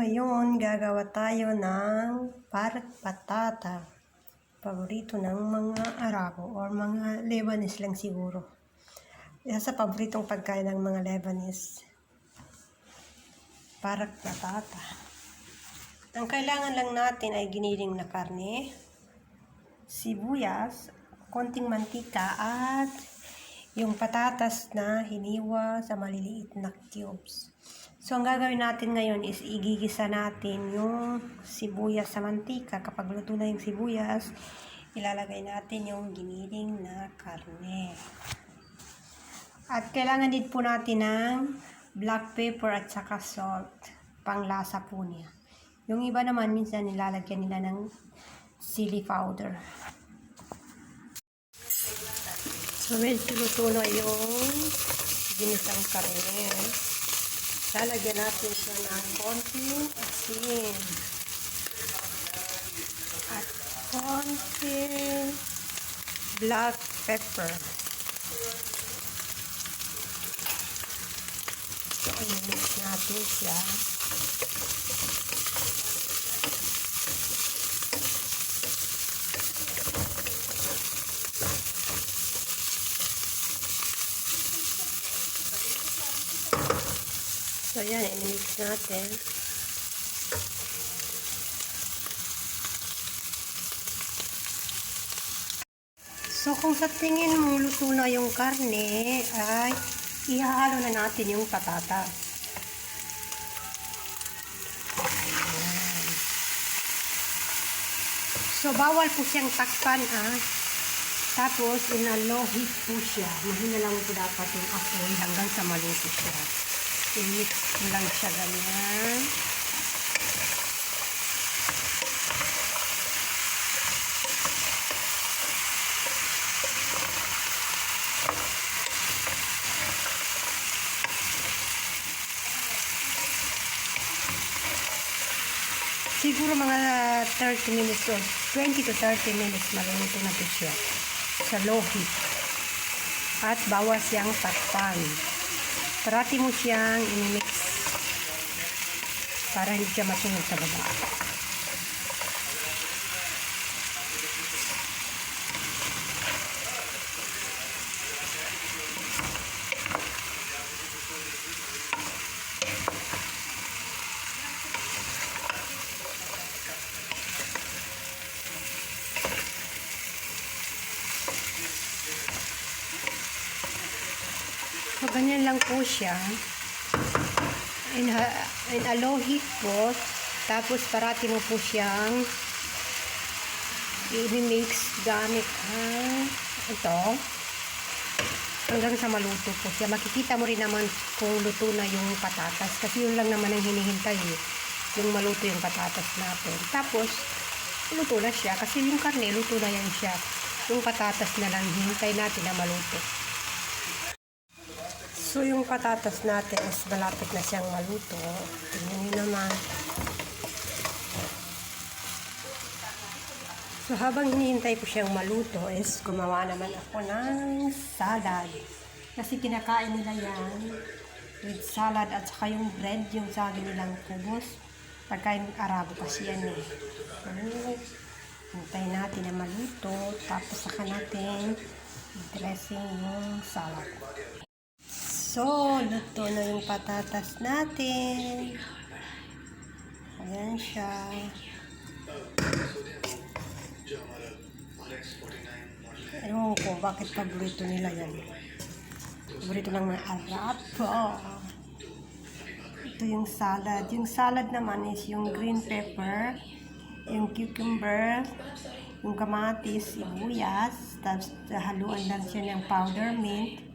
Ngayon, gagawa tayo ng parag patata. Paborito ng mga Arabo or mga Lebanese lang siguro. Isa sa paboritong pagkain ng mga Lebanese. Parag patata. Ang kailangan lang natin ay giniling na karne, sibuyas, konting mantika at yung patatas na hiniwa sa maliliit na cubes. So, ang gagawin natin ngayon is igigisa natin yung sibuyas sa mantika. Kapag luto na yung sibuyas, ilalagay natin yung giniling na karne. At kailangan din po natin ng black pepper at saka salt. Panglasa po niya. Yung iba naman, minsan nilalagyan nila ng chili powder. So, medyo luto na yung ginisang karne. Lalagyan natin siya ng konting asin at konting black pepper. So, i-mix natin siya. So, yan, i-mix natin. So, kung sa tingin mo luto na yung karne, ay ihahalo na natin yung patatas. Ayan. So, bawal po siyang takpan, Tapos, low heat po siya. Mahina lang po dapat yung apoy hanggang sa maluto siya. I-mix lang siya ganyan. Siguro mga 30 minutes or 20 to 30 minutes maluluto na ito siya sa low heat. At bawas siyang takpan. Parati mo siyang i-mix para hindi siya masunog sa baba. So, ganyan lang po siya. In a low heat po. Tapos, parati mo po siyang i-mix gamit ito. Hanggang sa maluto po siya. Makikita mo rin naman kung luto na yung patatas. Kasi yun lang naman ang hinihintay yung maluto yung patatas natin. Tapos, luto na siya. Kasi yung karne, luto na yan siya. Yung patatas na lang, hintay natin na maluto. So, yung patatas natin is malapit na siyang maluto. Tingnan nyo naman. So, habang hinihintay ko siyang maluto is gumawa naman ako ng salad. Kasi kinakain nila yan with salad at saka yung bread, yung sabi nilang kubos. Pagkain Arabo kasi yan So, hintay natin na maluto. Tapos saka natin dressing yung salad. So, luto na yung patatas natin. Ayan siya. Ewan ko bakit paborito nila yan. Paborito ng mga Arabo. Ito yung salad. Yung salad naman is yung green pepper, yung cucumber, yung kamatis, sibuyas, tapos haluan lang siya ng powder mint,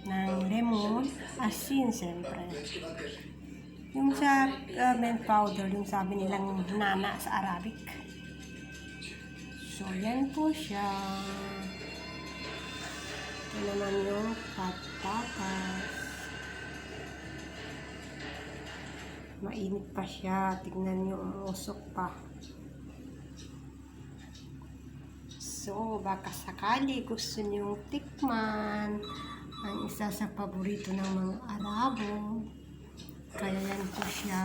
ng lemon, asin siyempre. Yung sa mint powder, yung sabi nilang nana sa Arabic. So, yan po siya. Ito naman yung patatas. Mainit pa siya. Tignan nyo, umusok pa. So, baka sakali gusto niyong tikman ang isa sa paborito ng mga Arabo, Kaya yan po siya.